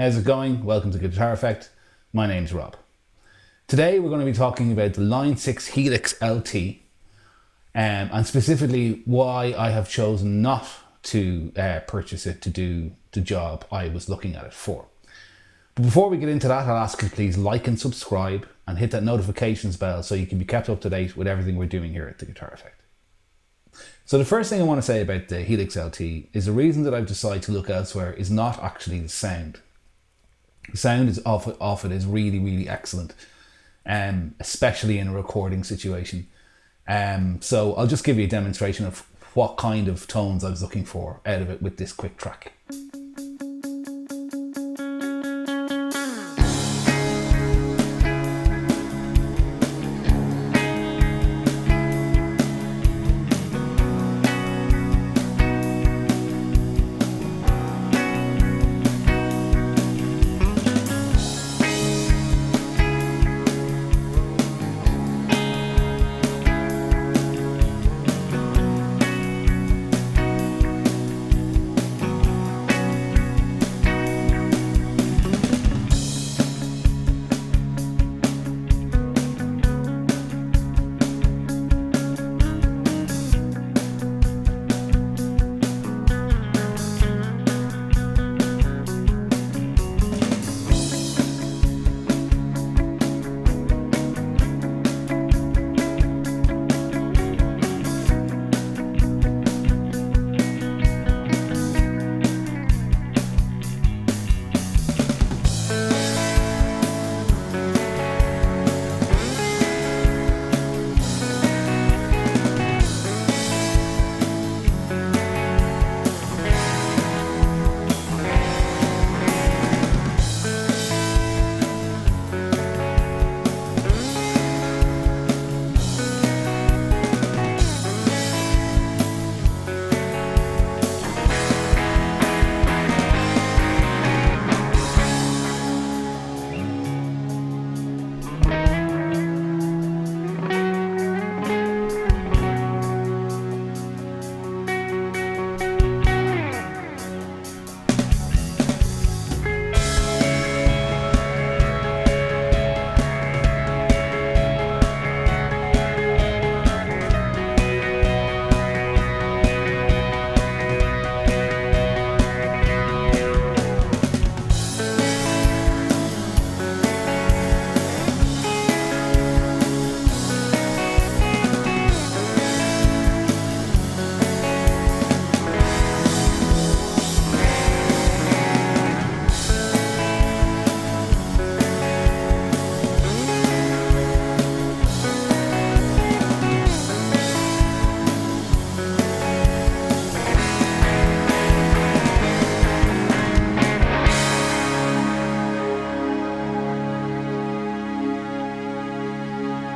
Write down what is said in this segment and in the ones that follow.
How's it going? Welcome to Guitar Effect. My name's Rob. Today we're going to be talking about the Line6 Helix LT and specifically why I have chosen not to purchase it to do the job I was looking at it for. But before we get into that, I'll ask you to please like and subscribe and hit that notifications bell so you can be kept up to date with everything we're doing here at the Guitar Effect. So the first thing I want to say about the Helix LT is the reason that I've decided to look elsewhere is not actually the sound. The sound of it is really, really excellent, especially in a recording situation. So I'll just give you a demonstration of what kind of tones I was looking for out of it with this quick track.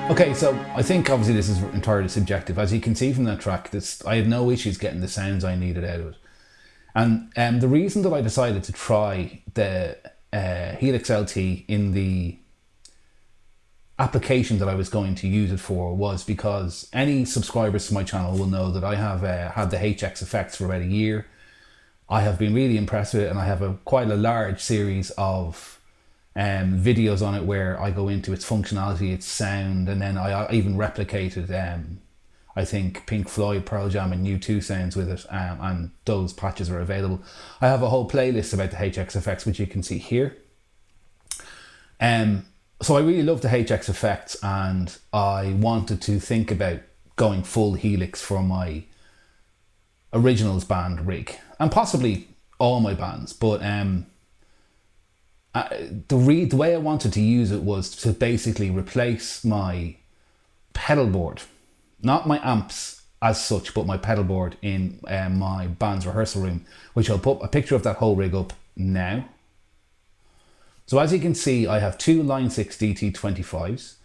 Okay, so I think obviously this is entirely subjective. As you can see from that track, I had no issues getting the sounds I needed out of it. And the reason that I decided to try the Helix LT in the application that I was going to use it for was because any subscribers to my channel will know that I have had the HX effects for about a year. I have been really impressed with it, and I have quite a large series of videos on it where I go into its functionality, its sound, and then I even replicated I think Pink Floyd, Pearl Jam and U2 sounds with it, and those patches are available. I have a whole playlist about the HX effects which you can see here. So I really love the HX effects, and I wanted to think about going full Helix for my originals band rig, and possibly all my bands, but the way I wanted to use it was to basically replace my pedal board, not my amps as such, but my pedal board in my band's rehearsal room, which I'll put a picture of that whole rig up now. So as you can see, I have two Line6 DT25s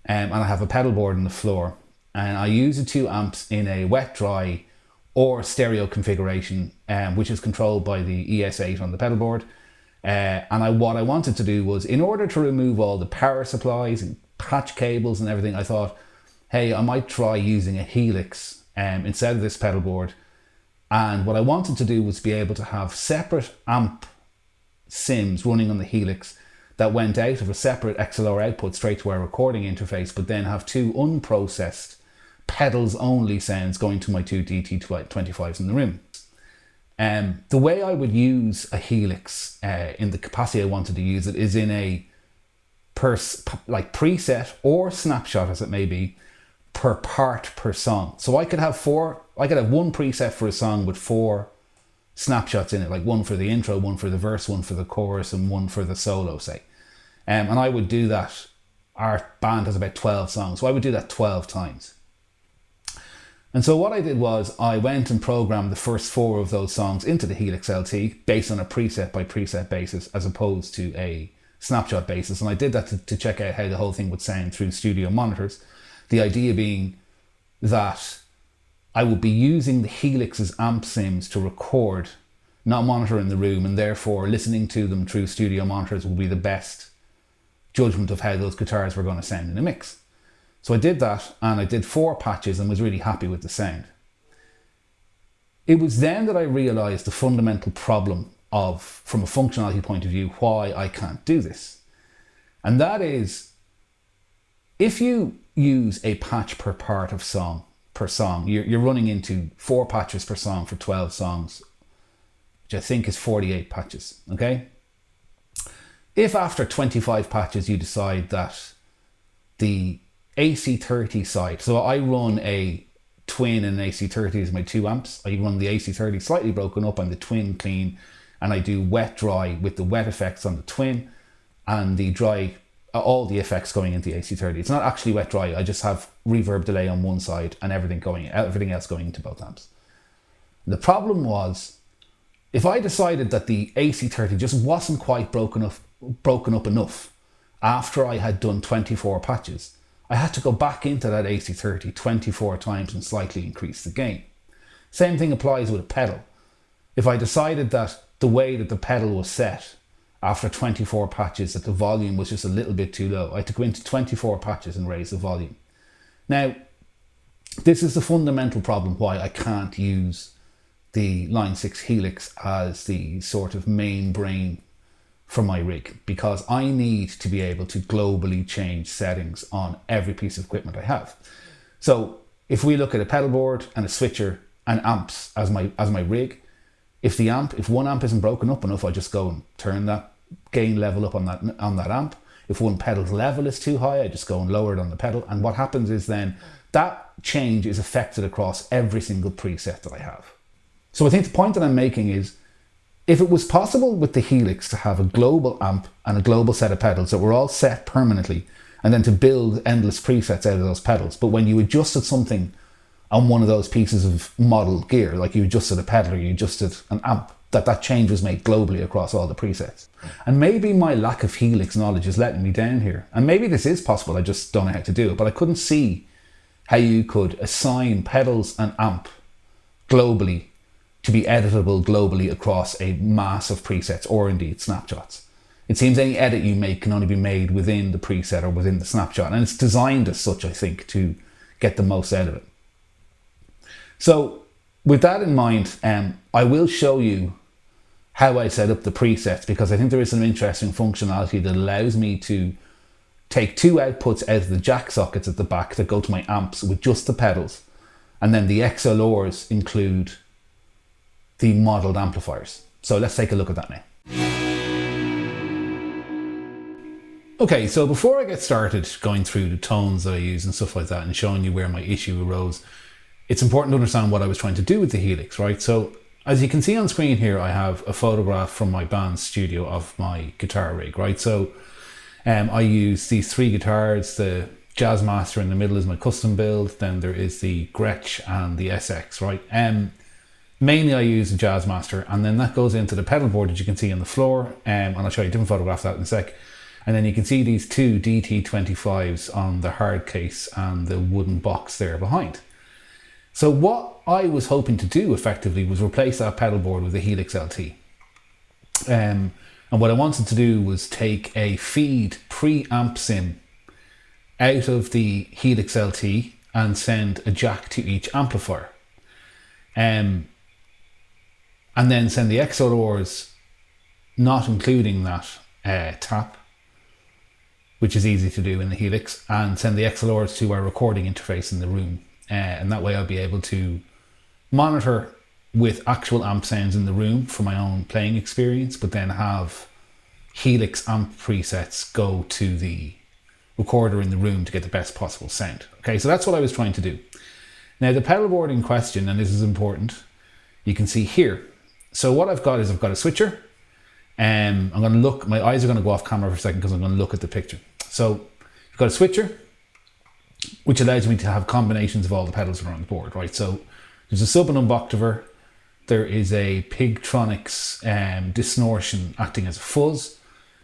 and I have a pedal board on the floor, and I use the two amps in a wet, dry or stereo configuration, which is controlled by the ES8 on the pedal board. What I wanted to do was, in order to remove all the power supplies and patch cables and everything, I thought, hey, I might try using a Helix instead of this pedal board. And what I wanted to do was be able to have separate amp sims running on the Helix that went out of a separate XLR output straight to our recording interface, but then have two unprocessed pedals only sounds going to my two DT25s in the room. The way I would use a Helix in the capacity I wanted to use it is in a preset or snapshot, as it may be, per part per song. So I could have one preset for a song with 4 snapshots in it, like one for the intro, one for the verse, one for the chorus, and one for the solo, say. And I would do that. Our band has about 12 songs, so I would do that 12 times. And so what I did was I went and programmed the first 4 of those songs into the Helix LT based on a preset by preset basis as opposed to a snapshot basis. And I did that to check out how the whole thing would sound through studio monitors. The idea being that I would be using the Helix's amp sims to record, not monitor in the room, and therefore listening to them through studio monitors would be the best judgment of how those guitars were going to sound in a mix. So I did that, and I did 4 patches and was really happy with the sound. It was then that I realized the fundamental problem from a functionality point of view, why I can't do this. And that is, if you use a patch per part of song, you're running into 4 patches per song for 12 songs, which I think is 48 patches, okay? If after 25 patches you decide that the AC30 side, so I run a twin and an AC30 as my 2 amps. I run the AC30 slightly broken up and the twin clean, and I do wet dry with the wet effects on the twin and the dry, all the effects going into the AC30. It's not actually wet dry, I just have reverb delay on one side and everything else going into both amps. The problem was, if I decided that the AC30 just wasn't quite broken up enough after I had done 24 patches, I had to go back into that AC30 24 times and slightly increase the gain. Same thing applies with a pedal. If I decided that the way that the pedal was set after 24 patches, that the volume was just a little bit too low, I had to go into 24 patches and raise the volume. Now, this is the fundamental problem why I can't use the Line6 Helix as the sort of main brain for my rig, because I need to be able to globally change settings on every piece of equipment I have. So if we look at a pedal board and a switcher and amps as my rig, if one amp isn't broken up enough, I just go and turn that gain level up on that amp. If one pedal's level is too high, I just go and lower it on the pedal. And what happens is then that change is affected across every single preset that I have. So I think the point that I'm making is, if it was possible with the Helix to have a global amp and a global set of pedals that were all set permanently, and then to build endless presets out of those pedals, but when you adjusted something on one of those pieces of model gear, like you adjusted a pedal or you adjusted an amp, that change was made globally across all the presets. And maybe my lack of Helix knowledge is letting me down here. And maybe this is possible, I just don't know how to do it, but I couldn't see how you could assign pedals and amp globally to be editable globally across a mass of presets, or indeed snapshots. It seems any edit you make can only be made within the preset or within the snapshot, and it's designed as such, I think, to get the most out of it. So with that in mind, I will show you how I set up the presets, because I think there is some interesting functionality that allows me to take 2 outputs out of the jack sockets at the back that go to my amps with just the pedals, and then the XLRs include the modeled amplifiers. So let's take a look at that now. Okay, so before I get started going through the tones that I use and stuff like that and showing you where my issue arose, it's important to understand what I was trying to do with the Helix, right? So as you can see on screen here, I have a photograph from my band's studio of my guitar rig, right? So I use these 3 guitars. The Jazzmaster in the middle is my custom build. Then there is the Gretsch and the SX, right? Mainly I use the Jazzmaster, and then that goes into the pedal board that you can see on the floor, and I'll show you a different photograph of that in a sec. And then you can see these 2 DT25s on the hard case and the wooden box there behind. So what I was hoping to do effectively was replace that pedal board with a Helix LT. And what I wanted to do was take a feed preamp sim out of the Helix LT and send a jack to each amplifier. And then send the XLRs not including that tap, which is easy to do in the Helix, and send the XLRs to our recording interface in the room. And that way I'll be able to monitor with actual amp sounds in the room for my own playing experience, but then have Helix amp presets go to the recorder in the room to get the best possible sound. Okay, so that's what I was trying to do. Now the pedalboard in question, and this is important, you can see here. So what I've got is I've got a switcher. I'm going to look, my eyes are going to go off camera for a second because I'm going to look at the picture. So you've got a switcher, which allows me to have combinations of all the pedals that are on the board, right? So there's a sub and octaver. There is a Pigtronics distortion acting as a fuzz.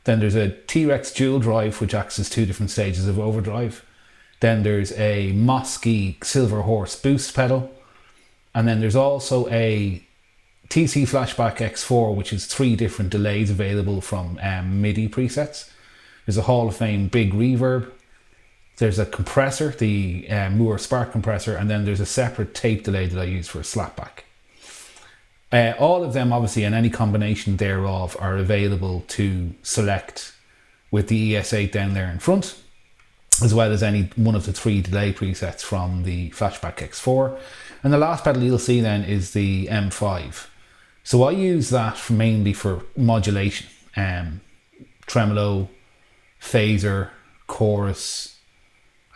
Then there's a T-Rex dual drive, which acts as two different stages of overdrive. Then there's a Mosky Silver Horse boost pedal. And then there's also a TC Flashback X4, which is 3 different delays available from MIDI presets. There's a Hall of Fame big reverb. There's a compressor, the Moore Spark compressor, and then there's a separate tape delay that I use for a slapback. All of them, obviously, and any combination thereof are available to select with the ES8 down there in front, as well as any one of the 3 delay presets from the Flashback X4. And the last pedal you'll see then is the M5. So I use that mainly for modulation, tremolo, phaser, chorus.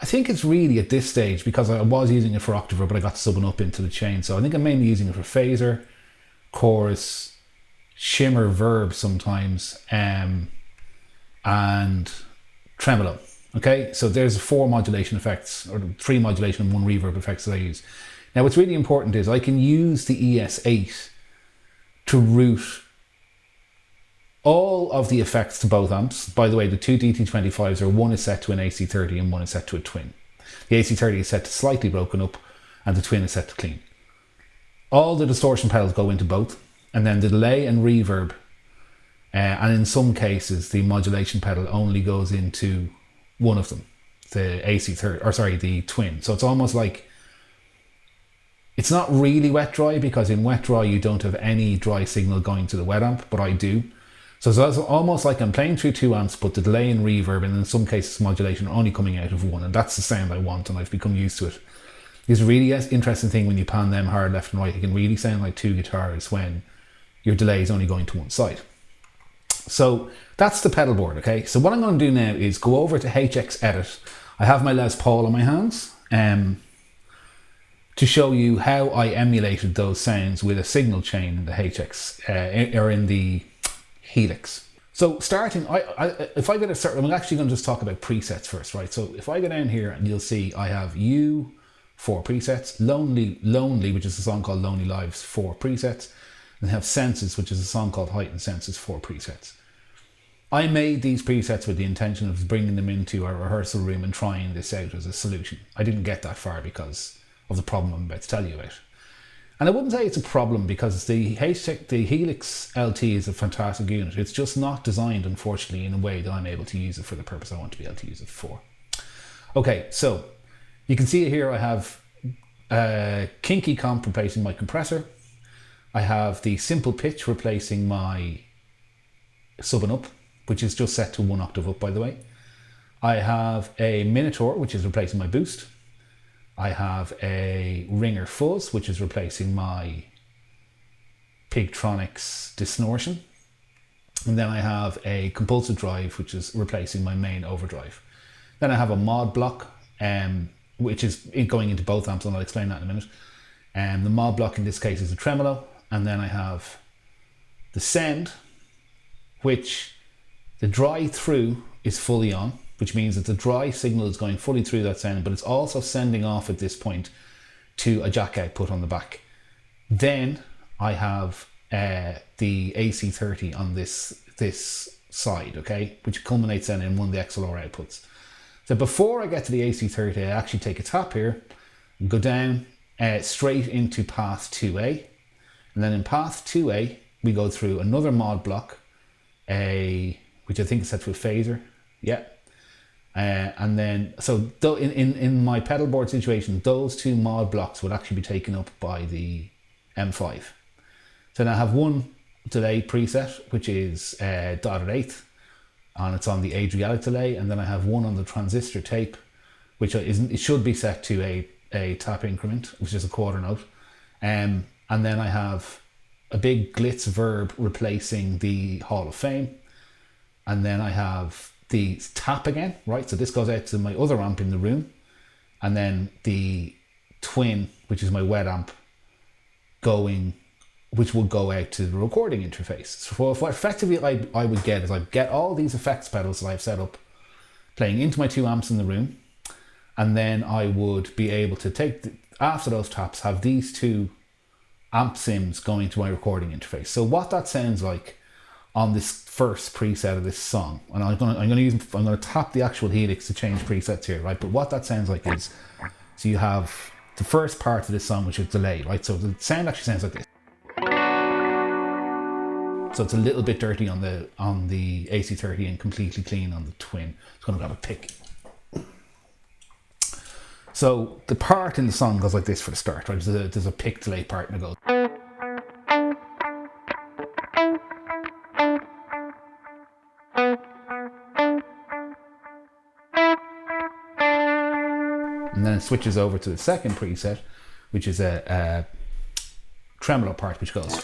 I think it's really at this stage, because I was using it for octaver, but I got subbing up into the chain. So I think I'm mainly using it for phaser, chorus, shimmer, verb sometimes, and tremolo. Okay, so there's 4 modulation effects, or 3 modulation and 1 reverb effects that I use. Now what's really important is I can use the ES8 to route all of the effects to both amps. By the way, the 2 DT25s are, one is set to an AC30 and one is set to a twin. The AC30 is set to slightly broken up and the twin is set to clean. All the distortion pedals go into both, and then the delay and reverb, and in some cases the modulation pedal only goes into one of them, the AC30, or sorry, the twin. So it's almost like, it's not really wet dry, because in wet dry you don't have any dry signal going to the wet amp, but I do. So it's almost like I'm playing through 2 amps, but the delay and reverb, and in some cases modulation, are only coming out of one, and that's the sound I want, and I've become used to it. It's a really interesting thing when you pan them hard left and right. It can really sound like 2 guitars when your delay is only going to one side. So that's the pedal board, okay? So what I'm going to do now is go over to HX Edit. I have my Les Paul on my hands to show you how I emulated those sounds with a signal chain in the HX, or in the Helix. So starting, if I get a certain, I'm actually going to just talk about presets first, right? So if I go down here, and you'll see I have 4 presets, Lonely, which is a song called Lonely Lives, 4 presets, and have Senses, which is a song called Heightened Senses, 4 presets. I made these presets with the intention of bringing them into our rehearsal room and trying this out as a solution. I didn't get that far because of the problem I'm about to tell you about. And I wouldn't say it's a problem, because the Helix LT is a fantastic unit. It's just not designed, unfortunately, in a way that I'm able to use it for the purpose I want to be able to use it for. Okay, so you can see here I have Kinky Comp replacing my compressor. I have the Simple Pitch replacing my sub and up, which is just set to 1 octave up, by the way. I have a Minotaur, which is replacing my boost. I have a Ringer Fuzz, which is replacing my Pigtronics distortion. And then I have a Compulsive Drive, which is replacing my main overdrive. Then I have a Mod Block, which is going into both amps, and I'll explain that in a minute. The Mod Block in this case is a tremolo. And then I have the Send, which the dry through is fully on, which means that the dry signal is going fully through that sound, but it's also sending off at this point to a jack output on the back. Then I have the AC30 on this side, okay, which culminates then in one of the XLR outputs. So before I get to the AC30, I actually take a tap here and go down straight into path 2A. And then in path 2A, we go through another mod block, which I think is set to a phaser. Yeah. And then, so in my pedalboard situation, those 2 mod blocks would actually be taken up by the M5. So now I have one delay preset, which is dotted eighth, and it's on the Adriatic delay. And then I have one on the transistor tape, which isn't, it should be set to a tap increment, which is a quarter note. And then I have a big glitz verb replacing the Hall of Fame. And then I have the tap again, right? So this goes out to my other amp in the room. And then the twin, which is my wet amp, which would go out to the recording interface. So what effectively I would get is I'd get all these effects pedals that I've set up playing into my two amps in the room. And then I would be able to take, after those taps, have these two amp sims going to my recording interface. So what that sounds like on this first preset of this song, and I'm gonna tap the actual Helix to change presets here, right? But what that sounds like is, so you have the first part of this song, which is delay, right? So the sound actually sounds like this. So it's a little bit dirty on the AC30 and completely clean on the twin. It's gonna grab a pick. So the part in the song goes like this for the start, right? There's a pick delay part and it goes. And then it switches over to the second preset, which is a tremolo part, which goes.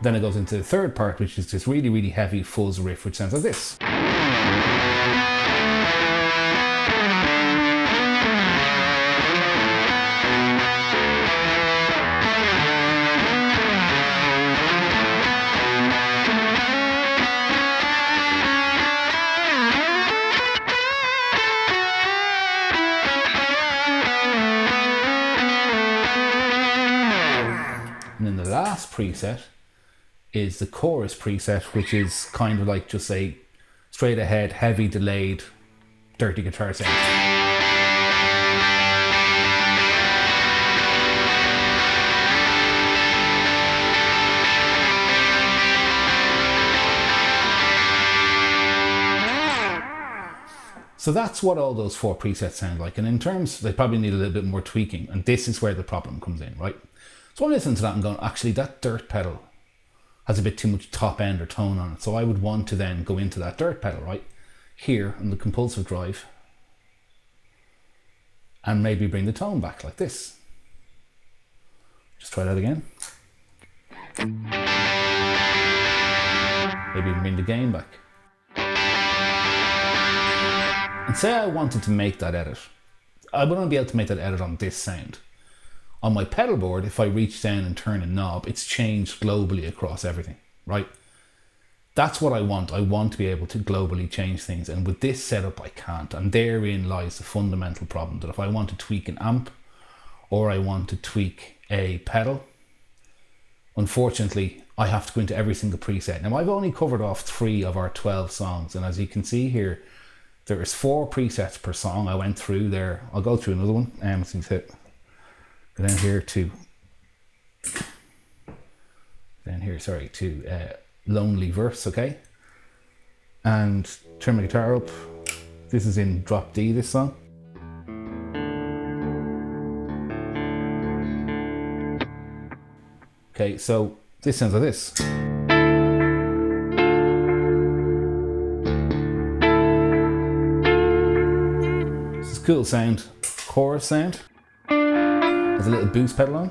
Then it goes into the third part, which is this really, really heavy fuzz riff, which sounds like this. And then the last preset is the chorus preset, which is kind of like just a straight ahead, heavy delayed, dirty guitar sound. So that's what all those four presets sound like. And in terms, they probably need a little bit more tweaking. And this is where the problem comes in, right? So I'm listening to that and going, actually that dirt pedal has a bit too much top end or tone on it. So I would want to then go into that dirt pedal right here on the compulsive drive and maybe bring the tone back like this. Just try that again. Maybe bring the gain back. And say I wanted to make that edit. I wouldn't be able to make that edit on this sound. On my pedal board, if I reach down and turn a knob, it's changed globally across everything, right? That's what I want. I want to be able to globally change things. And with this setup, I can't. And therein lies the fundamental problem, that if I want to tweak an amp or I want to tweak a pedal, unfortunately, I have to go into every single preset. Now, I've only covered off 3 of our 12 songs. And as you can see here, there is 4 presets per song. I went through there. I'll go through another one. Go down here to Lonely Verse, okay? And turn my guitar up. This is in drop D, this song. Okay, so this sounds like this. This is cool sound, chorus sound. There's a little boost pedal on.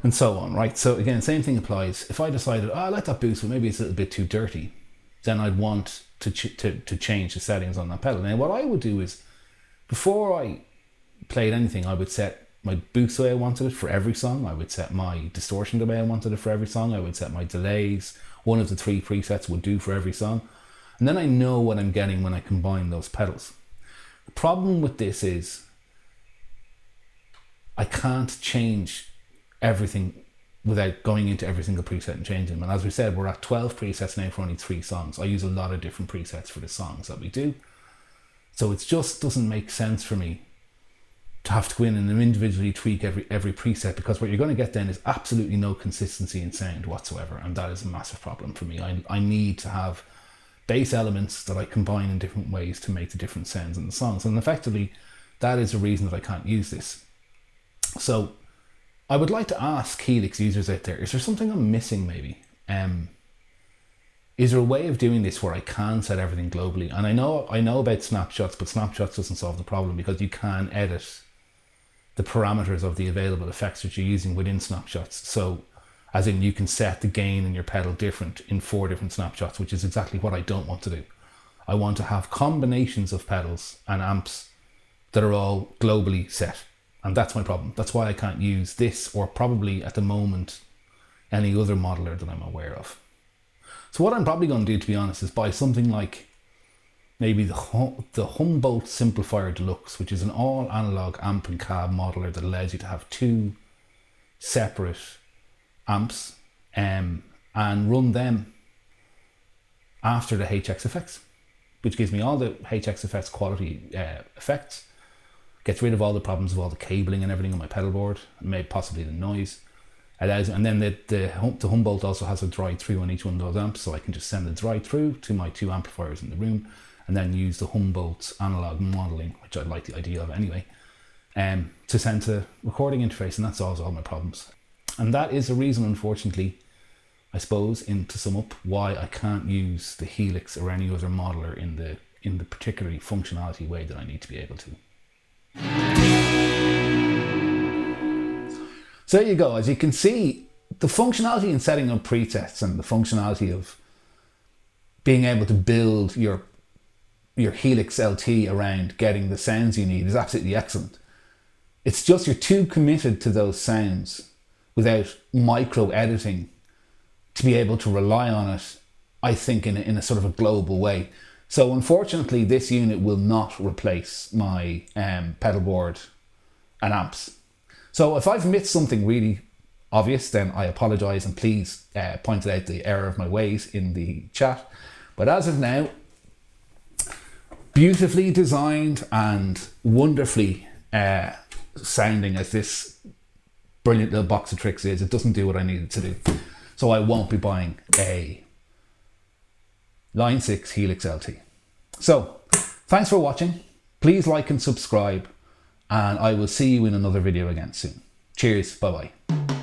And so on, right? So again, same thing applies. If I decided, I like that boost, but maybe it's a little bit too dirty, then I'd want to change the settings on that pedal. Now what I would do is, before I played anything, I would set my boost the way I wanted it for every song. I would set my distortion the way I wanted it for every song. I would set my delays. One of the 3 presets would do for every song. And then I know what I'm getting when I combine those pedals. The problem with this is I can't change everything without going into every single preset and changing them. And as we said, we're at 12 presets now for only 3 songs. I use a lot of different presets for the songs that we do. So it just doesn't make sense for me to have to go in and individually tweak every preset, because what you're going to get then is absolutely no consistency in sound whatsoever, and that is a massive problem for me. I need to have bass elements that I combine in different ways to make the different sounds in the songs, and effectively that is the reason that I can't use this. So I would like to ask Helix users out there, is there something I'm missing maybe? Is there a way of doing this where I can set everything globally? And I know about snapshots, but snapshots doesn't solve the problem, because you can edit the parameters of the available effects that you're using within snapshots. So as in, you can set the gain in your pedal different in 4 different snapshots, which is exactly what I don't want to do. I want to have combinations of pedals and amps that are all globally set. And that's my problem. That's why I can't use this, or probably at the moment any other modeler that I'm aware of. So what I'm probably going to do, to be honest, is buy something like maybe the Humboldt Simplifier Deluxe, which is an all analog amp and cab modeler that allows you to have 2 separate amps and run them after the HX effects, which gives me all the HX effects quality effects, gets rid of all the problems of all the cabling and everything on my pedal board, and maybe possibly the noise. Allows, and then the Humboldt also has a drive through on each one of those amps, so I can just send the drive through to my 2 amplifiers in the room, and then use the Humboldt's analog modeling, which I like the idea of anyway, to send to recording interface, and that solves all my problems. And that is the reason, unfortunately, I suppose, to sum up, why I can't use the Helix or any other modeler in the particularly functionality way that I need to be able to. So there you go. As you can see, the functionality in setting up presets and the functionality of being able to build your Helix LT around getting the sounds you need is absolutely excellent. It's just you're too committed to those sounds without micro editing to be able to rely on it, I think, in a sort of a global way. So unfortunately, this unit will not replace my pedal board and amps. So if I've missed something really obvious, then I apologize, and please point out the error of my ways in the chat. But as of now, beautifully designed and wonderfully sounding as this brilliant little box of tricks is, it doesn't do what I need it to do. So I won't be buying a Line6 Helix LT. So thanks for watching. Please like and subscribe, and I will see you in another video again soon. Cheers. Bye bye.